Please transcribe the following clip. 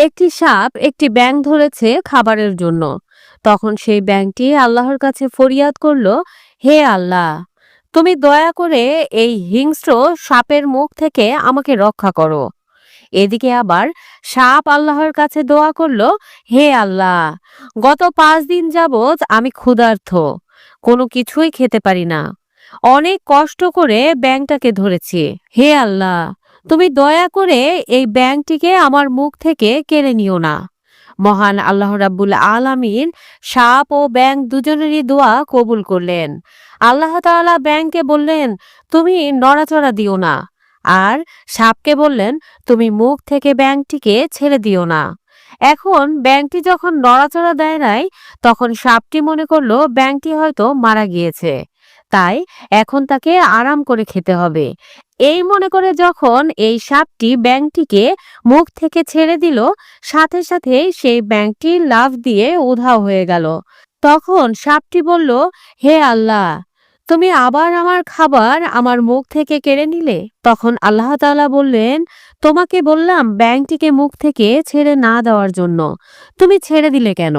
একটি সাপ একটি ব্যাঙ ধরেছে খাবারের জন্য। তখন সেই ব্যাঙটি আল্লাহর কাছে ফরিয়াদ করল, হে আল্লাহ, তুমি দয়া করে এই হিংস্র সাপের মুখ থেকে আমাকে রক্ষা করো। এদিকে আবার সাপ আল্লাহর কাছে দোয়া করল, হে আল্লাহ, গত 5 দিন যাবৎ আমি ক্ষুধার্ত, কোনো কিছুই খেতে পারি না। অনেক কষ্ট করে ব্যাঙটাকে ধরেছি। হে আল্লাহ, তুমি দয়া করে এই ব্যাঙটিকে আমার মুখ থেকে কেড়ে নিও না। মহান আল্লাহ রাব্বুল আলামিন সাপ ও ব্যাঙ দুজনেরই দোয়া কবুল করলেন। আল্লাহ তাআলা ব্যাঙকে বললেন, তুমি নড়াচড়া দিও না। আর সাপকে বললেন, তুমি মুখ থেকে ব্যাঙটিকে ছেড়ে দিও না। এখন ব্যাঙটি যখন নড়াচড়া দেয় নাই, তখন সাপটি মনে করলো ব্যাঙটি হয়তো মারা গিয়েছে, তাই এখন তাকে আরাম করে খেতে হবে। এই মনে করে যখন এই সাপটি ব্যাঙটিকে মুখ থেকে ছেড়ে দিল, সাথে সাথে সেই ব্যাঙটি লাফ দিয়ে উধাও হয়ে গেল। তখন সাপটি বলল, হে আল্লাহ, তুমি আবার আমার খাবার আমার মুখ থেকে কেড়ে নিলে। তখন আল্লাহ তাআলা বললেন, তোমাকে বললাম ব্যাঙটিকে মুখ থেকে ছেড়ে না দেওয়ার জন্য, তুমি ছেড়ে দিলে কেন?